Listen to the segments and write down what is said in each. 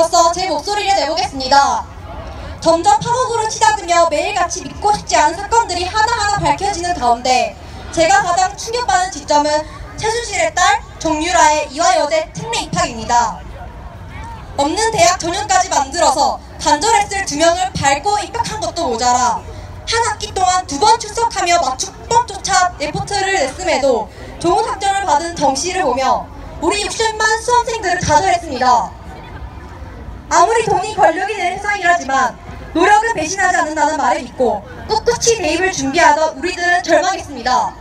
시민으로서 제 목소리를 내보겠습니다. 점점 파국으로 치닫으며 매일같이 믿고 싶지 않은 사건들이 하나하나 밝혀지는 가운데 제가 가장 충격받는 지점은 최순실의 딸 정유라의 이화여대 특례 입학입니다. 없는 대학 전형까지 만들어서 간절했을 2명을 밟고 입학한 것도 모자라 한 학기 동안 2번 출석하며 맞춤법조차 레포트를 냈음에도 좋은 학점을 받은 정씨를 보며 우리 60만 수험생들을 좌절했습니다. 아무리 돈이 권력이 된 세상이라지만 노력을 배신하지 않는다는 말을 믿고 꿋꿋이 대입을 준비하던 우리들은 절망했습니다.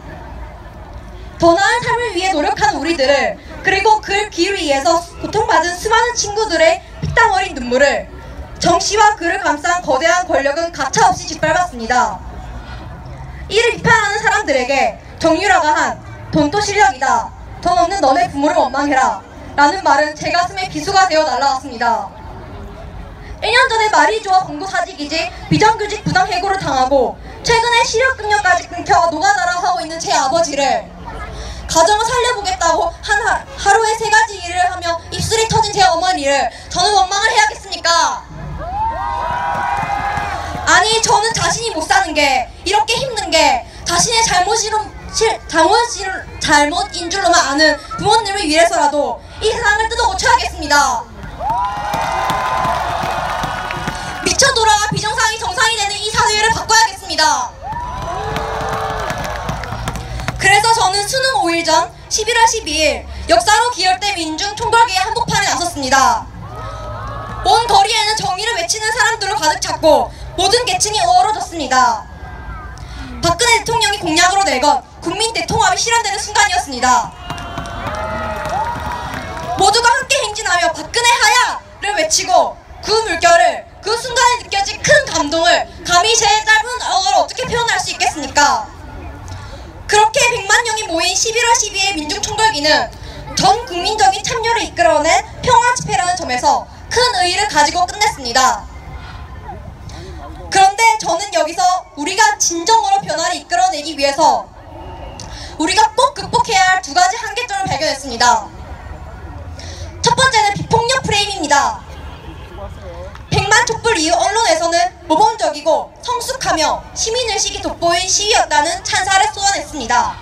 더 나은 삶을 위해 노력하는 우리들을, 그리고 그 길 위에서 고통받은 수많은 친구들의 피땀 어린 눈물을 정씨와 그를 감싼 거대한 권력은 가차없이 짓밟았습니다. 이를 비판하는 사람들에게 정유라가 한 "돈도 실력이다. 돈 없는 너네 부모를 원망해라" 라는 말은 제 가슴에 비수가 되어 날아왔습니다. 1년 전에 말이주와 공고 사직이지 비정규직 부당해고를 당하고 최근에 실업급여까지 끊겨 노가다라 하고 있는 제 아버지를, 가정을 살려보겠다고 하루에 3가지 일을 하며 입술이 터진 제 어머니를 저는 원망을 해야겠습니까? 아니, 저는 자신이 못 사는 게, 이렇게 힘든 게 자신의 잘못인 줄로만 아는 부모님을 위해서라도 이 세상을 뜯어 고쳐야겠습니다. 미쳐 돌아와 비정상이 정상이 되는 이 사회를 바꿔야겠습니다. 그래서 저는 수능 5일 전 11월 12일 역사로 기열된 민중 총궐기의 한복판에 나섰습니다. 온 거리에는 정의를 외치는 사람들로 가득 찼고 모든 계층이 어우러졌습니다. 박근혜 대통령이 공약으로 내건 국민 대통합이 실현되는 순간이었습니다. 모두가 함께 행진하며 "박근혜 하야!"를 외치고 그 물결을, 그 순간에 느껴진 큰 감동을 감히 제 짧은 언어로 어떻게 표현할 수 있겠습니까? 그렇게 100만 명이 모인 11월 12일 민중총궐기는 전 국민적인 참여를 이끌어낸 평화집회라는 점에서 큰 의의를 가지고 끝냈습니다. 그런데 저는 여기서 우리가 진정으로 변화를 이끌어내기 위해서 우리가 꼭 극복해야 할 2가지 한계점을 발견했습니다. 첫 번째는 비폭력 프레임입니다. 100만 촛불 이후 언론에서는 모범적이고 성숙하며 시민의식이 돋보인 시위였다는 찬사를 쏟아냈습니다.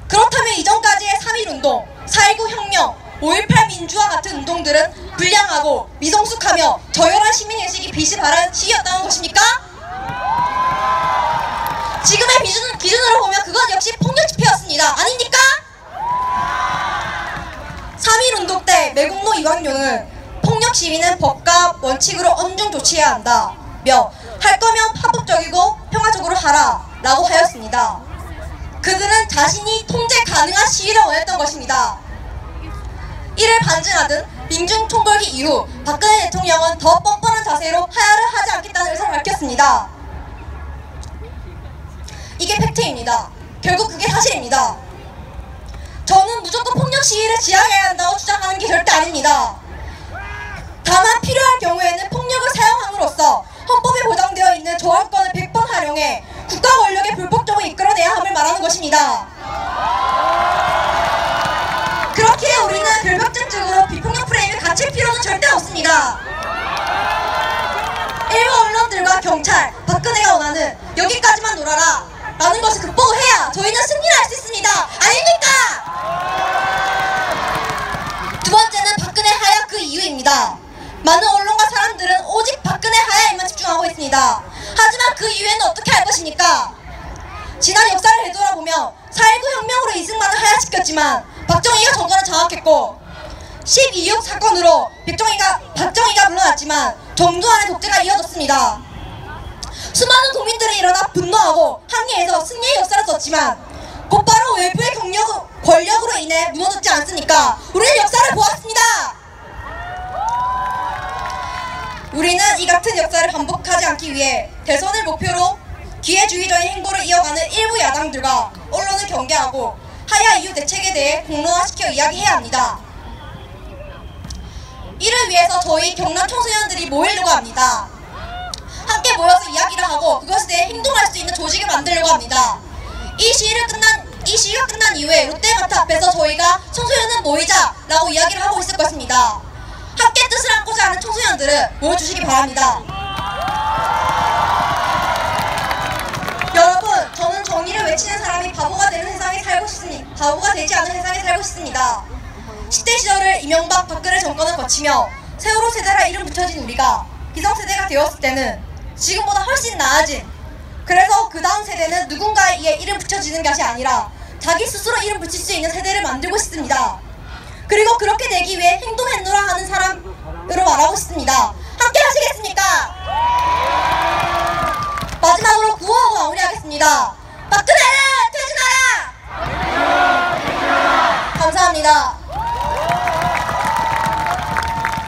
그렇다면 이전까지의 3.1운동, 4.19 혁명, 5.18 민주화 같은 운동들은 불량하고 미성숙하며 저열한 시민의식이 빛이 발한 시위였다는 것입니까? 지금의 기준으로 보면 그건 역시 폭력 집회였습니다. 아닙니까? 3.1운동 때 매국노 이광용은 폭력 시위는 법과 원칙으로 엄중 조치해야 한다며 "할 거면 합법적이고 평화적으로 하라" 라고 하였습니다. 그들은 자신이 통제 가능한 시위를 원했던 것입니다. 이를 반증하듯 민중총궐기 이후 박근혜 대통령은 더 뻔뻔한 자세로 하야를 하지 않겠다는 의사를 밝혔습니다. 이게 팩트입니다. 결국 그게 사실입니다. 저는 무조건 폭력 시위를 지향해야 한다고 주장하는 게 절대 아닙니다. 다만 필요할 경우에는 폭력을 사용함으로써 헌법에 보장되어 있는 저항권을 100번 활용해 국가 권력의 불법적으로 이끌어내야 함을 말하는 것입니다. 그렇기에 우리는 결벽증적으로 비폭력 프레임을 갖출 필요는 절대 없습니다. 일부 언론들과 경찰, 박근혜가 원하는 "여기까지만 놀아라" 라는 것을 극복을 해야 저희는 승리를 할 수 있습니다. 아닙니까? 2번째는 박근혜 하야 그 이유입니다. 많은 언론과 사람들은 오직 박근혜 하야에만 집중하고 있습니다. 하지만 그 이유에는 어떻게 할 것입니까? 지난 역사를 되돌아보며 4.19 혁명으로 이승만을 하야시켰지만 박정희가 정권을 장악했고 12.26 사건으로 박정희가 물러났지만 정두환의 독재가 이어졌습니다. 수많은 국민들이 일어나 분노하고 항의해서 승리의 역사를 썼지만 곧바로 외부의 권력으로 인해 무너졌지 않습니까? 우리는 역사를 보았습니다. 우리는 이 같은 역사를 반복하지 않기 위해 대선을 목표로 기회주의적인 행보를 이어가는 일부 야당들과 언론을 경계하고 하야 이후 대책에 대해 공론화시켜 이야기해야 합니다. 이를 위해서 저희 경남 청소년들이 모이려고 합니다. 함께 모여서 이야기를 하고 그것에 대해 행동할 수 있는 조직을 만들려고 합니다. 이 시위가 끝난 이후에 롯데마트 앞에서 저희가 청소년은 모이자 라고 이야기를 하고 있을 것입니다. 함께 뜻을 하는 청소년들을 모여주시기 바랍니다. 여러분, 저는 정의를 외치는 사람이 바보가 되는 세상에 살고 싶습니다. 바보가 되지 않은 세상에 살고 싶습니다. 10대 시절을 이명박 박근혜 정권을 거치며 세월호 세대라 이름 붙여진 우리가 기성세대가 되었을 때는 지금보다 훨씬 나아진, 그래서 그 다음 세대는 누군가에 의해 이름 붙여지는 것이 아니라 자기 스스로 이름 붙일 수 있는 세대를 만들고 싶습니다. 그리고 그렇게 되기 위해 행동했노라 하는 사람으로 말하고 싶습니다. 함께 하시겠습니까? 마지막으로 구호하고 마무리하겠습니다. 박근혜는 퇴진하라! 감사합니다.